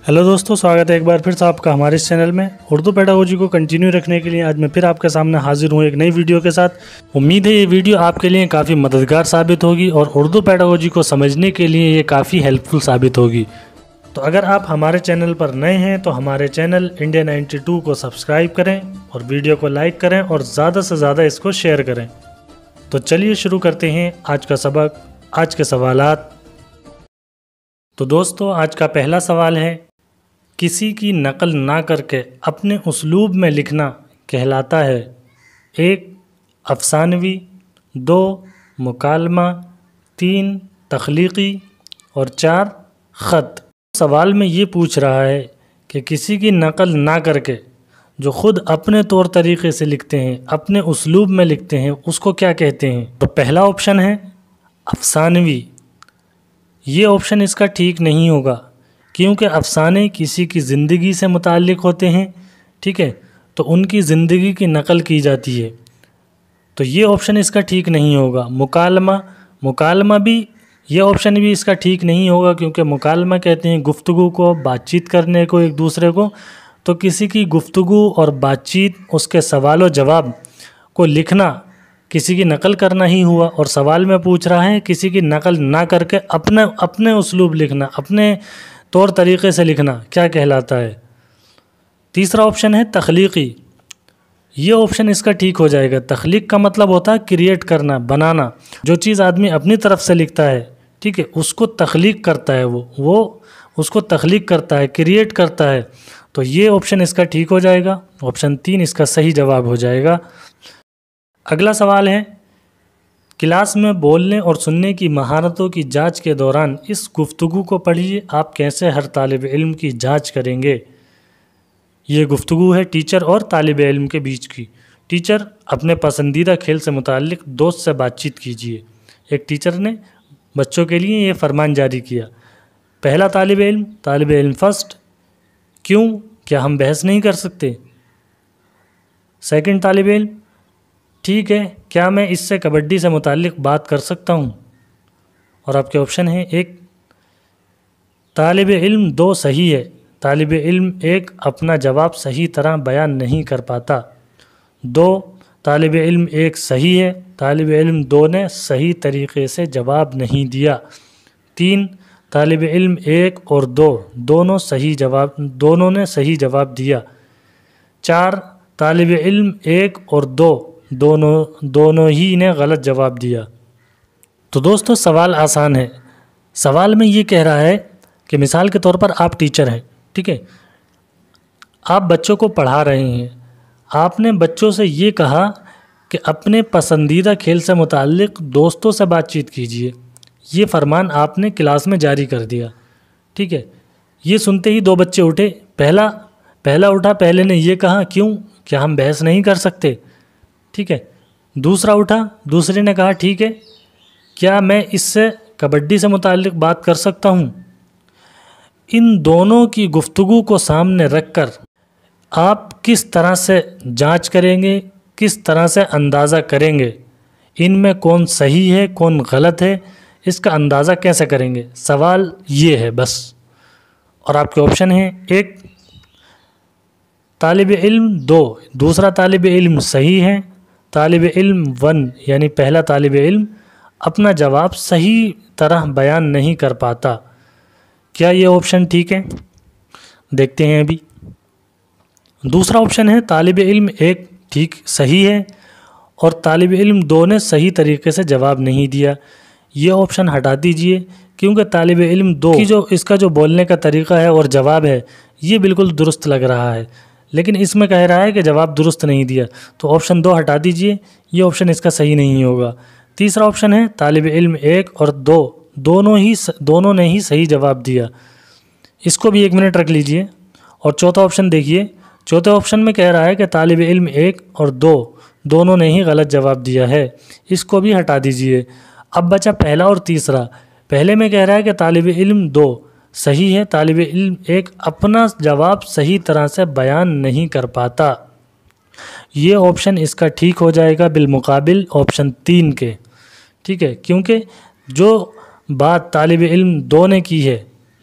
Hello दोस्तों, स्वागत है एक बार फिर से आपका हमारे इस चैनल में। उर्दू पेडागोजी को कंटिन्यू रखने के लिए आज मैं फिर आपके सामने हाजिर हूँ एक नई वीडियो के साथ। उम्मीद है ये वीडियो आपके लिए काफ़ी मददगार साबित होगी और उर्दू पेडागोजी को समझने के लिए ये काफ़ी हेल्पफुल साबित होगी। तो अगर आप हमारे चैनल पर नए हैं तो हमारे चैनल इंडिया 92 को सब्सक्राइब करें और वीडियो को लाइक करें और ज़्यादा से ज़्यादा इसको शेयर करें। तो चलिए शुरू करते हैं आज का सबक, आज के सवालात। तो दोस्तों, आज का पहला सवाल है, किसी की नकल ना करके अपने उसलूब में लिखना कहलाता है? 1 अफसानवी, 2 मुकालमा, 3 तख्लीकी और 4 ख़त। सवाल में ये पूछ रहा है कि किसी की नकल ना करके जो ख़ुद अपने तौर तरीक़े से लिखते हैं, अपने उसलूब में लिखते हैं, उसको क्या कहते हैं? तो पहला ऑप्शन है अफसानवी। ये ऑप्शन इसका ठीक नहीं होगा क्योंकि अफ़साने किसी की ज़िंदगी से मुताल्लिक़ होते हैं, ठीक है, तो उनकी ज़िंदगी की नकल की जाती है, तो ये ऑप्शन इसका ठीक नहीं होगा। मुकालमा भी, ये ऑप्शन भी इसका ठीक नहीं होगा क्योंकि मुकालमा कहते हैं गुफ्तगू को, बातचीत करने को एक दूसरे को, तो किसी की गुफ्तगू और बातचीत, उसके सवाल व जवाब को लिखना किसी की नकल करना ही हुआ। और सवाल में पूछ रहा है किसी की नकल ना करके अपने उसलूब लिखना, अपने तौर तरीक़े से लिखना क्या कहलाता है? तीसरा ऑप्शन है तख्लीकी। ये ऑप्शन इसका ठीक हो जाएगा। तख्लीक का मतलब होता है क्रिएट करना, बनाना। जो चीज़ आदमी अपनी तरफ से लिखता है, ठीक है, उसको तख्लीक करता है, वो उसको तख्लीक करता है, क्रिएट करता है। तो ये ऑप्शन इसका ठीक हो जाएगा। ऑप्शन 3 इसका सही जवाब हो जाएगा। अगला सवाल है, क्लास में बोलने और सुनने की महारतों की जांच के दौरान इस गुफ्तगू को पढ़िए, आप कैसे हर तालिब इल्म की जांच करेंगे? ये गुफ्तगू है टीचर और तालिब इल्म के बीच की। टीचर, अपने पसंदीदा खेल से मुताल्लिक़ दोस्त से बातचीत कीजिए। एक टीचर ने बच्चों के लिए ये फरमान जारी किया। पहला तालिब इल्म फर्स्ट, क्यों, क्या हम बहस नहीं कर सकते? सेकंड तालिब इल्म, ठीक है, क्या मैं इससे कबड्डी से मुताल्लिक़ बात कर सकता हूँ? और आपके ऑप्शन है 1 तालिब इल्म 2 सही है, तालिब इल्म 1 अपना जवाब सही तरह बयान नहीं कर पाता। 2 तालिब इल्म 1 सही है, तालिब इल्म 2 ने सही तरीक़े से जवाब नहीं दिया। 3 तालिब इल्म 1 और 2 दोनों ने सही जवाब दिया। 4 तालिब इल्म 1 और 2 दोनों ही ने गलत जवाब दिया। तो दोस्तों, सवाल आसान है। सवाल में ये कह रहा है कि मिसाल के तौर पर आप टीचर हैं, ठीक है, आप बच्चों को पढ़ा रहे हैं। आपने बच्चों से ये कहा कि अपने पसंदीदा खेल से मुताल्लिक़ दोस्तों से बातचीत कीजिए। ये फरमान आपने क्लास में जारी कर दिया, ठीक है। ये सुनते ही 2 बच्चे उठे। पहला उठा, पहले ने ये कहा, क्यों, क्या हम बहस नहीं कर सकते? ठीक है। दूसरा उठा, दूसरे ने कहा, ठीक है, क्या मैं इससे कबड्डी से मुताल्लिक़ बात कर सकता हूँ? इन दोनों की गुफ्तगू को सामने रखकर आप किस तरह से जांच करेंगे, किस तरह से अंदाज़ा करेंगे इनमें कौन सही है कौन गलत है, इसका अंदाज़ा कैसे करेंगे? सवाल ये है बस। और आपके ऑप्शन है 1 तालिब इल्म 2 दूसरा तालिब इल्म सही है, तालिब इल्म 1 यानी पहला तालिब इल्म अपना जवाब सही तरह बयान नहीं कर पाता। क्या ये ऑप्शन ठीक है? देखते हैं अभी। दूसरा ऑप्शन है तालिब इल्म 1 ठीक सही है और तालिब इल्म 2 ने सही तरीके से जवाब नहीं दिया। ये ऑप्शन हटा दीजिए क्योंकि तालिब इल्म 2 की इसका जो बोलने का तरीक़ा है और जवाब है ये बिल्कुल दुरुस्त लग रहा है, लेकिन इसमें कह रहा है कि जवाब दुरुस्त नहीं दिया, तो ऑप्शन 2 हटा दीजिए, ये ऑप्शन इसका सही नहीं होगा। तीसरा ऑप्शन है तालिब इल्म 1 और 2 दोनों ने ही सही जवाब दिया, इसको भी 1 मिनट रख लीजिए। और चौथा ऑप्शन देखिए, चौथे ऑप्शन में कह रहा है कि तालिब इल्म 1 और 2 दोनों ने ही गलत जवाब दिया है, इसको भी हटा दीजिए। अब बचा पहला और तीसरा। पहले में कह रहा है कि तालिब इल्म 2 सही है, तालिब इल्म 1 अपना जवाब सही तरह से बयान नहीं कर पाता। ये ऑप्शन इसका ठीक हो जाएगा बिलमुकाबिल ऑप्शन 3 के, ठीक है, क्योंकि जो बात तालिब इल्म 2 ने की है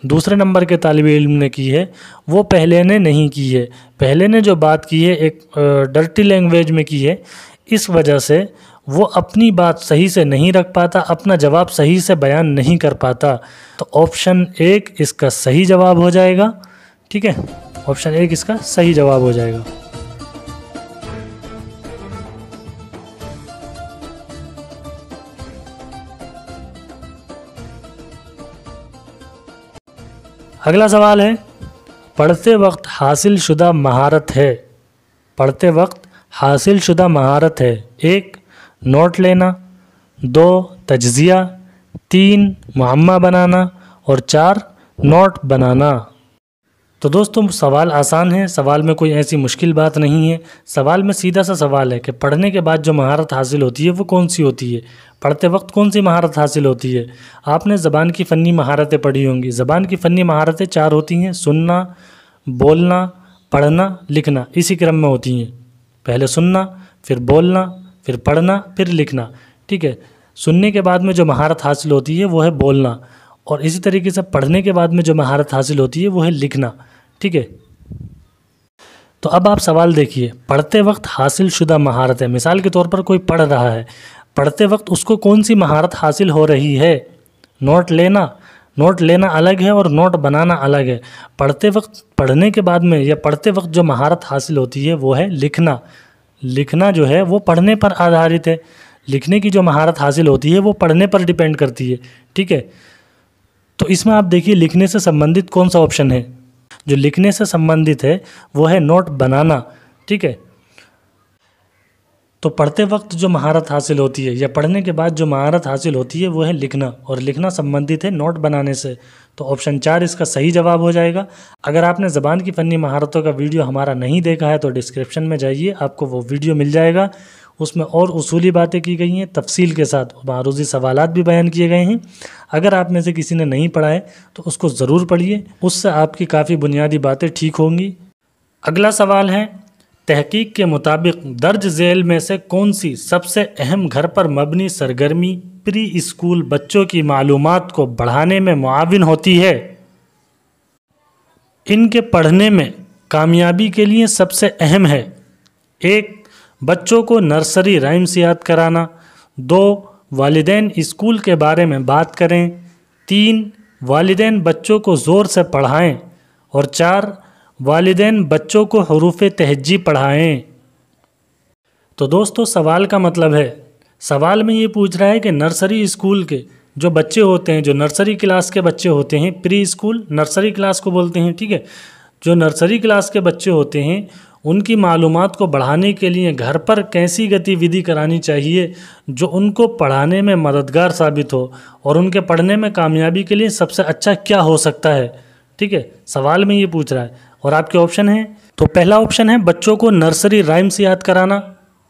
दूसरे नंबर के तालिब इल्म ने की है वो पहले ने नहीं की है। पहले ने जो बात की है एक डर्टी लैंग्वेज में की है, इस वजह से वो अपनी बात सही से नहीं रख पाता, अपना जवाब सही से बयान नहीं कर पाता। तो ऑप्शन 1 इसका सही जवाब हो जाएगा। ठीक है, ऑप्शन 1 इसका सही जवाब हो जाएगा। अगला सवाल है, पढ़ते वक्त हासिल शुदा महारत है। पढ़ते वक्त हासिल शुदा महारत है। 1 नोट लेना, 2 तज्जिया, 3 मुहम्मा बनाना और 4 नोट बनाना। तो दोस्तों सवाल आसान है, सवाल में कोई ऐसी मुश्किल बात नहीं है। सवाल में सीधा सा सवाल है कि पढ़ने के बाद जो महारत हासिल होती है वो कौन सी होती है, पढ़ते वक्त कौन सी महारत हासिल होती है। आपने ज़बान की फ़न्नी महारतें पढ़ी होंगी। ज़बान की फ़न्नी महारतें 4 होती हैं, सुनना, बोलना, पढ़ना, लिखना, इसी क्रम में होती हैं। पहले सुनना, फिर बोलना, फिर पढ़ना, फिर लिखना। ठीक है, सुनने के बाद में जो महारत हासिल होती है वो है बोलना, और इसी तरीके से पढ़ने के बाद में जो महारत हासिल होती है वो है लिखना। ठीक है, तो अब आप सवाल देखिए, पढ़ते वक्त हासिल शुदा महारत है। मिसाल के तौर पर कोई पढ़ रहा है, पढ़ते वक्त उसको कौन सी महारत हासिल हो रही है। नोट लेना अलग है और नोट बनाना अलग है। पढ़ते वक्त, पढ़ने के बाद में या पढ़ते वक्त जो महारत हासिल होती है वो है लिखना। लिखना जो है वो पढ़ने पर आधारित है। लिखने की जो महारत हासिल होती है वो पढ़ने पर डिपेंड करती है। ठीक है, तो इसमें आप देखिए लिखने से संबंधित कौन सा ऑप्शन है। जो लिखने से संबंधित है वो है नोट बनाना। ठीक है, तो पढ़ते वक्त जो महारत हासिल होती है या पढ़ने के बाद जो महारत हासिल होती है वो है लिखना, और लिखना संबंधित है नोट बनाने से। तो ऑप्शन 4 इसका सही जवाब हो जाएगा। अगर आपने ज़बान की फ़न्नी महारतों का वीडियो हमारा नहीं देखा है तो डिस्क्रिप्शन में जाइए, आपको वो वीडियो मिल जाएगा। उसमें और उसूली बातें की गई हैं, तफसील के साथ मारूज़ी सवालात भी बयान किए गए हैं। अगर आप में से किसी ने नहीं पढ़ा है तो उसको ज़रूर पढ़िए, उससे आपकी काफ़ी बुनियादी बातें ठीक होंगी। अगला सवाल है, तहकीक के मुताबिक दर्ज झेल में से कौन सी सबसे अहम घर पर मबनी सरगर्मी प्री स्कूल बच्चों की मालूमात को बढ़ाने में मुआविन होती है। इनके पढ़ने में कामयाबी के लिए सबसे अहम है। 1 बच्चों को नर्सरी राइम्स याद कराना, 2 वालिदैन स्कूल के बारे में बात करें, 3 वालिदैन बच्चों को ज़ोर से पढ़ाएं और 4 वालिदैन बच्चों को हरूफ़े तहज्जी पढ़ाएं। तो दोस्तों सवाल का मतलब है, सवाल में ये पूछ रहा है कि नर्सरी स्कूल के जो बच्चे होते हैं, जो नर्सरी क्लास के बच्चे होते हैं, प्री स्कूल नर्सरी क्लास को बोलते हैं। ठीक है, जो नर्सरी क्लास के बच्चे होते हैं उनकी मालूमात को बढ़ाने के लिए घर पर कैसी गतिविधि करानी चाहिए जो उनको पढ़ाने में मददगार साबित हो, और उनके पढ़ने में कामयाबी के लिए सबसे अच्छा क्या हो सकता है। ठीक है, सवाल में ये पूछ रहा है। और आपके ऑप्शन हैं, तो पहला ऑप्शन है बच्चों को नर्सरी राइम्स याद कराना।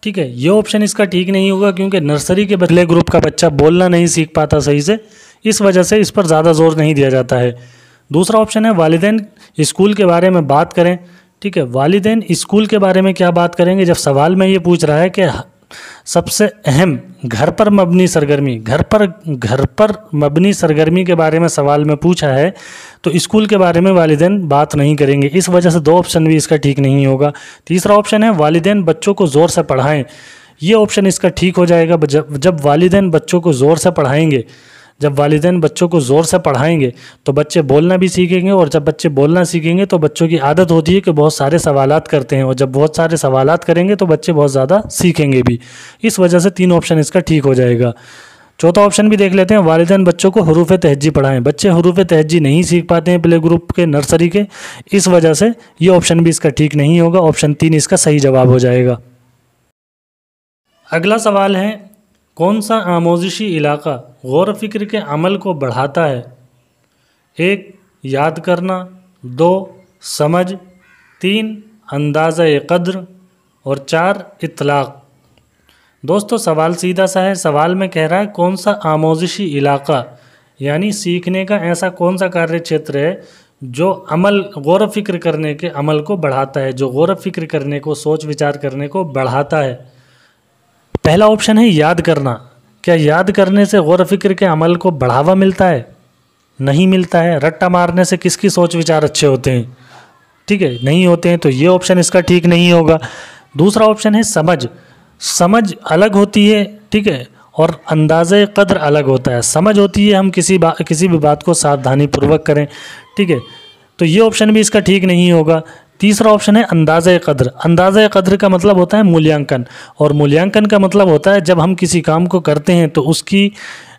ठीक है, ये ऑप्शन इसका ठीक नहीं होगा क्योंकि नर्सरी के प्ले ग्रुप का बच्चा बोलना नहीं सीख पाता सही से, इस वजह से इस पर ज़्यादा जोर नहीं दिया जाता है। दूसरा ऑप्शन है वालिदैन स्कूल के बारे में बात करें। ठीक है, वालिदैन स्कूल के बारे में क्या बात करेंगे जब सवाल में ये पूछ रहा है कि सबसे अहम घर पर मबनी सरगर्मी, घर पर मबनी सरगर्मी के बारे में सवाल में पूछा है, तो स्कूल के बारे में वालिदैन बात नहीं करेंगे। इस वजह से 2 ऑप्शन भी इसका ठीक नहीं होगा। तीसरा ऑप्शन है वालिदैन बच्चों को ज़ोर से पढ़ाएं, ये ऑप्शन इसका ठीक हो जाएगा। जब वालिदैन बच्चों को ज़ोर से पढ़ाएंगे, जब वालिदैन बच्चों को ज़ोर से पढ़ाएंगे तो बच्चे बोलना भी सीखेंगे, और जब बच्चे बोलना सीखेंगे तो बच्चों की आदत होती है कि बहुत सारे सवालात करते हैं, और जब बहुत सारे सवालात करेंगे तो बच्चे बहुत ज़्यादा सीखेंगे भी। इस वजह से 3 ऑप्शन इसका ठीक हो जाएगा। चौथा ऑप्शन भी देख लेते हैं, वालिदैन बच्चों को हरूफ़े तहज्जी पढ़ाएं। बच्चे हरूफ़े तहज्जी नहीं सीख पाते हैं प्ले ग्रुप के, नर्सरी के, इस वजह से ये ऑप्शन भी इसका ठीक नहीं होगा। ऑप्शन 3 इसका सही जवाब हो जाएगा। अगला सवाल है, कौन सा आमोजिशी इलाका गौर फ़िक्र के अमल को बढ़ाता है। 1 याद करना, 2 समझ, 3 अंदाज़ा क़द्र और 4 इत्लाक़। दोस्तों सवाल सीधा सा है। सवाल में कह रहा है कौन सा आमोजिशी इलाका, यानी सीखने का ऐसा कौन सा कार्य क्षेत्र है जो अमल, गौर फ़िक्र करने के अमल को बढ़ाता है, जो गौर फ़िक्र करने को, सोच विचार करने को बढ़ाता है। पहला ऑप्शन है याद करना। क्या याद करने से गौर फ़िक्र के अमल को बढ़ावा मिलता है? नहीं मिलता है। रट्टा मारने से किसकी सोच विचार अच्छे होते हैं? ठीक है, नहीं होते हैं, तो ये ऑप्शन इसका ठीक नहीं होगा। दूसरा ऑप्शन है समझ। समझ अलग होती है, ठीक है, और अंदाज़े कद्र अलग होता है। समझ होती है हम किसी भी बात को सावधानी पूर्वक करें, ठीक है, तो ये ऑप्शन भी इसका ठीक नहीं होगा। तीसरा ऑप्शन है अंदाज़े कद्र। अंदाज़े कद्र का मतलब होता है मूल्यांकन, और मूल्यांकन का मतलब होता है जब हम किसी काम को करते हैं तो उसकी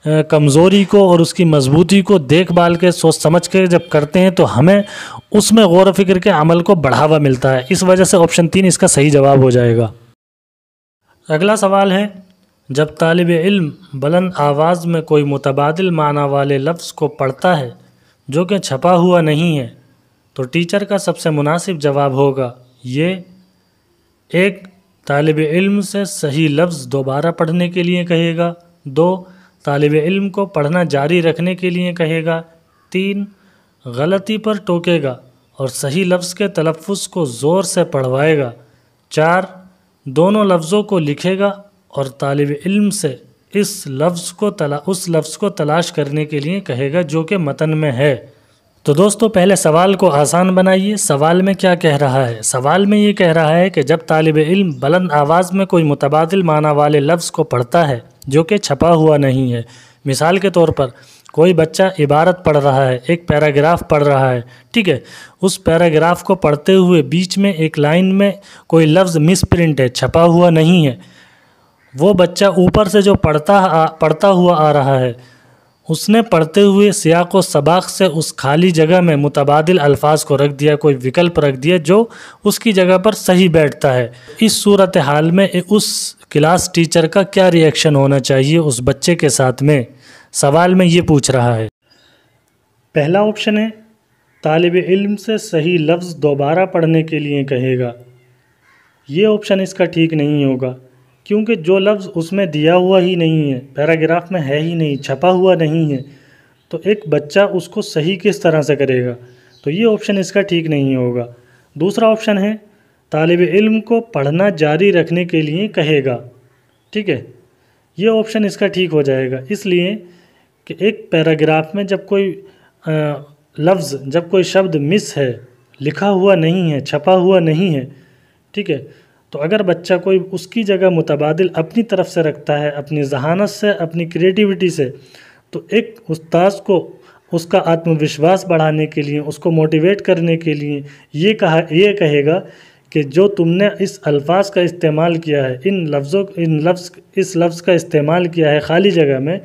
कमज़ोरी को और उसकी मजबूती को देखभाल के सोच समझ के जब करते हैं तो हमें उसमें गौर व फिक्र के अमल को बढ़ावा मिलता है। इस वजह से ऑप्शन 3 इसका सही जवाब हो जाएगा। अगला सवाल है, जब तालिब इल्म बुलंद आवाज़ में कोई मुतबादिल माना वाले लफ्ज़ को पढ़ता है जो कि छपा हुआ नहीं है, तो टीचर का सबसे मुनासिब जवाब होगा ये: 1. तालिब इल्म से सही लफ्ज़ दोबारा पढ़ने के लिए कहेगा। 2. तालिब इल्म को पढ़ना जारी रखने के लिए कहेगा। 3. गलती पर टोकेगा और सही लफ्ज़ के तलफ़्फ़ुज़ को ज़ोर से पढ़वाएगा। 4. दोनों लफ्ज़ों को लिखेगा और तालिब इल्म से उस लफ्ज़ को तलाश करने के लिए कहेगा जो कि मतन में है। तो दोस्तों, पहले सवाल को आसान बनाइए। सवाल में क्या कह रहा है? सवाल में ये कह रहा है कि जब तालिब इल्म बुलंद आवाज़ में कोई मुतबादिल माना वाले लफ्ज़ को पढ़ता है जो कि छपा हुआ नहीं है। मिसाल के तौर पर कोई बच्चा इबारत पढ़ रहा है, एक पैराग्राफ पढ़ रहा है, ठीक है, उस पैराग्राफ को पढ़ते हुए बीच में एक लाइन में कोई लफ्ज़ मिस प्रिंट है, छपा हुआ नहीं है। वो बच्चा ऊपर से जो पढ़ता हुआ आ रहा है, उसने पढ़ते हुए सियाक़ व सबाक़ से उस खाली जगह में मुतबादिल अल्फाज को रख दिया, कोई विकल्प रख दिया जो उसकी जगह पर सही बैठता है। इस सूरत हाल में उस क्लास टीचर का क्या रिएक्शन होना चाहिए उस बच्चे के साथ में? सवाल में ये पूछ रहा है। पहला ऑप्शन है तालिब इल्म से सही लफ्ज़ दोबारा पढ़ने के लिए कहेगा। ये ऑप्शन इसका ठीक नहीं होगा, क्योंकि जो लफ्ज़ उसमें दिया हुआ ही नहीं है, पैराग्राफ में है ही नहीं, छपा हुआ नहीं है, तो एक बच्चा उसको सही किस तरह से करेगा? तो ये ऑप्शन इसका ठीक नहीं होगा। दूसरा ऑप्शन है तालिब इल्म को पढ़ना जारी रखने के लिए कहेगा, ठीक है, ये ऑप्शन इसका ठीक हो जाएगा, इसलिए कि एक पैराग्राफ में जब कोई लफ्ज़, जब कोई शब्द मिस है, लिखा हुआ नहीं है, छपा हुआ नहीं है, ठीक है, तो अगर बच्चा कोई उसकी जगह मुतबादिल अपनी तरफ से रखता है, अपनी जहानत से, अपनी क्रिएटिविटी से, तो एक उस्ताद को उसका आत्मविश्वास बढ़ाने के लिए, उसको मोटिवेट करने के लिए ये कहेगा कि जो तुमने इस अल्फाज का इस्तेमाल किया है, इस लफ्ज़ का इस्तेमाल किया है खाली जगह में,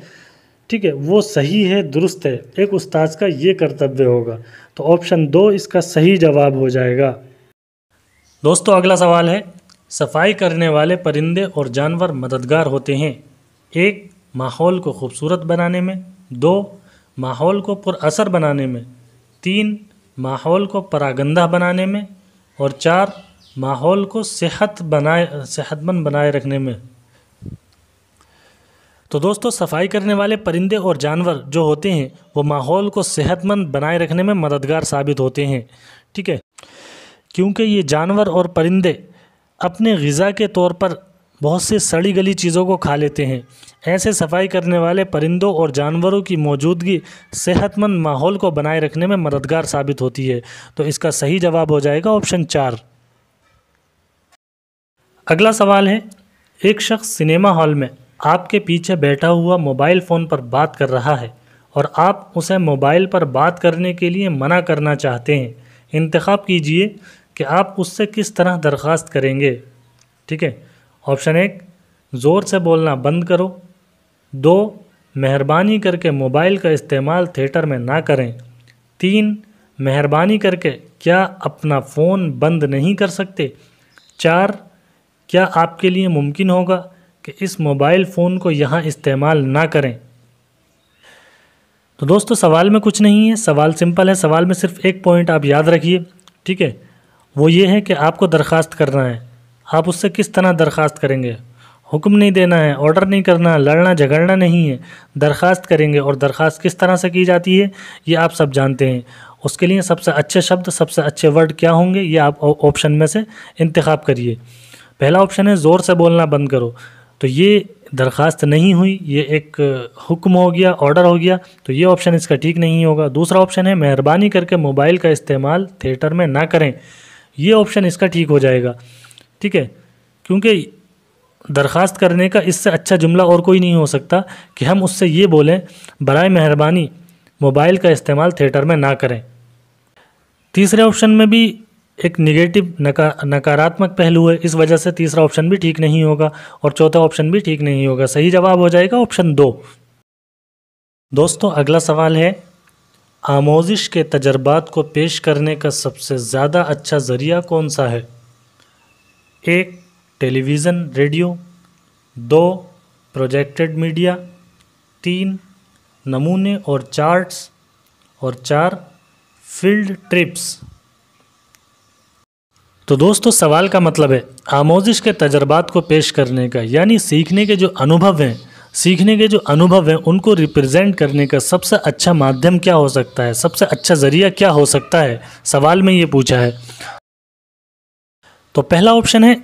ठीक है, वो सही है, दुरुस्त है। एक उस्ताद का ये कर्तव्य होगा। तो ऑप्शन 2 इसका सही जवाब हो जाएगा। दोस्तों, अगला सवाल है, सफाई करने वाले परिंदे और जानवर मददगार होते हैं। 1. माहौल को खूबसूरत बनाने में। 2. माहौल को पुरअसर बनाने में। 3. माहौल को परागंदा बनाने में। और 4. माहौल को सेहतमंद बनाए रखने में। तो दोस्तों, सफाई करने वाले परिंदे और जानवर जो होते हैं वो माहौल को सेहतमंद बनाए रखने में मददगार साबित होते हैं, ठीक है, क्योंकि ये जानवर और परिंदे अपने ग़िज़ा के तौर पर बहुत से सड़ी गली चीज़ों को खा लेते हैं। ऐसे सफाई करने वाले परिंदों और जानवरों की मौजूदगी सेहतमंद माहौल को बनाए रखने में मददगार साबित होती है। तो इसका सही जवाब हो जाएगा ऑप्शन 4। अगला सवाल है, एक शख्स सिनेमा हॉल में आपके पीछे बैठा हुआ मोबाइल फ़ोन पर बात कर रहा है और आप उसे मोबाइल पर बात करने के लिए मना करना चाहते हैं। इंतखाब कीजिए कि आप उससे किस तरह दरख्वास्त करेंगे, ठीक है। ऑप्शन 1, ज़ोर से बोलना बंद करो। 2, मेहरबानी करके मोबाइल का इस्तेमाल थिएटर में ना करें। 3, मेहरबानी करके क्या अपना फ़ोन बंद नहीं कर सकते। 4, क्या आपके लिए मुमकिन होगा कि इस मोबाइल फ़ोन को यहाँ इस्तेमाल ना करें। तो दोस्तों, सवाल में कुछ नहीं है, सवाल सिंपल है। सवाल में सिर्फ एक पॉइंट आप याद रखिए, ठीक है, वो ये है कि आपको दरख्वास्त करना है। आप उससे किस तरह दरख्वास्त करेंगे? हुक्म नहीं देना है, ऑर्डर नहीं करना, लड़ना झगड़ना नहीं है, दरख्वास्त करेंगे। और दरख्वास्त किस तरह से की जाती है ये आप सब जानते हैं। उसके लिए सबसे अच्छे शब्द, सबसे अच्छे वर्ड क्या होंगे ये आप ऑप्शन में से इंतखाब करिए। पहला ऑप्शन है ज़ोर से बोलना बंद करो, तो ये दरख्वास्त नहीं हुई, ये एक हुक्म हो गया, ऑर्डर हो गया, तो ये ऑप्शन इसका ठीक नहीं होगा। दूसरा ऑप्शन है मेहरबानी करके मोबाइल का इस्तेमाल थिएटर में ना करें, ये ऑप्शन इसका ठीक हो जाएगा। ठीक है, क्योंकि दरख्वास्त करने का इससे अच्छा जुमला और कोई नहीं हो सकता कि हम उससे ये बोलें बराए मेहरबानी मोबाइल का इस्तेमाल थिएटर में ना करें। तीसरे ऑप्शन में भी एक निगेटिव नकारात्मक पहलू है, इस वजह से तीसरा ऑप्शन भी ठीक नहीं होगा और चौथा ऑप्शन भी ठीक नहीं होगा। सही जवाब हो जाएगा ऑप्शन 2। दोस्तों अगला सवाल है, आमोजिश के तजर्बात को पेश करने का सबसे ज़्यादा अच्छा ज़रिया कौन सा है? 1 टेलीविज़न रेडियो, 2 प्रोजेक्टेड मीडिया, 3 नमूने और चार्ट्स, और 4 फील्ड ट्रिप्स। तो दोस्तों सवाल का मतलब है आमोजिश के तजर्बात को पेश करने का, यानी सीखने के जो अनुभव हैं उनको रिप्रेजेंट करने का सबसे अच्छा माध्यम क्या हो सकता है, सबसे अच्छा ज़रिया क्या हो सकता है, सवाल में ये पूछा है। तो पहला ऑप्शन है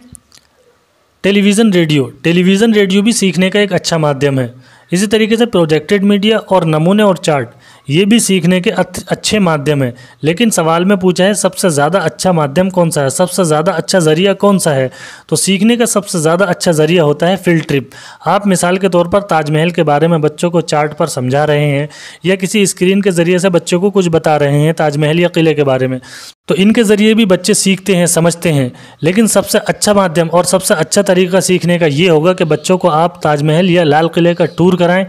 टेलीविज़न रेडियो भी सीखने का एक अच्छा माध्यम है। इसी तरीके से प्रोजेक्टेड मीडिया और नमूने और चार्ट, ये भी सीखने के अच्छे माध्यम है। लेकिन सवाल में पूछा है सबसे ज़्यादा अच्छा माध्यम कौन सा है, सबसे ज़्यादा अच्छा ज़रिया कौन सा है। तो सीखने का सबसे ज़्यादा अच्छा ज़रिया होता है फील्ड ट्रिप। आप मिसाल के तौर पर ताजमहल के बारे में बच्चों को चार्ट पर समझा रहे हैं या किसी स्क्रीन के ज़रिए से बच्चों को कुछ बता रहे हैं ताजमहल या किले के बारे में, तो इनके ज़रिए भी बच्चे सीखते हैं, समझते हैं। लेकिन सबसे अच्छा माध्यम और सबसे अच्छा तरीका सीखने का ये होगा कि बच्चों को आप ताजमहल या लाल किले का टूर कराएं,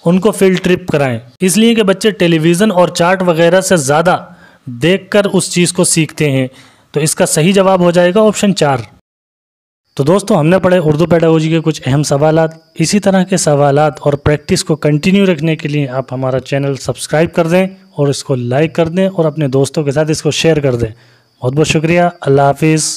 उनको फील्ड ट्रिप कराएं, इसलिए कि बच्चे टेलीविज़न और चार्ट वगैरह से ज़्यादा देखकर उस चीज़ को सीखते हैं। तो इसका सही जवाब हो जाएगा ऑप्शन 4। तो दोस्तों हमने पढ़े उर्दू पेडागोजी के कुछ अहम सवालात। इसी तरह के सवालात और प्रैक्टिस को कंटिन्यू रखने के लिए आप हमारा चैनल सब्सक्राइब कर दें और इसको लाइक कर दें और अपने दोस्तों के साथ इसको शेयर कर दें। बहुत बहुत शुक्रिया। अल्लाह हाफिज़।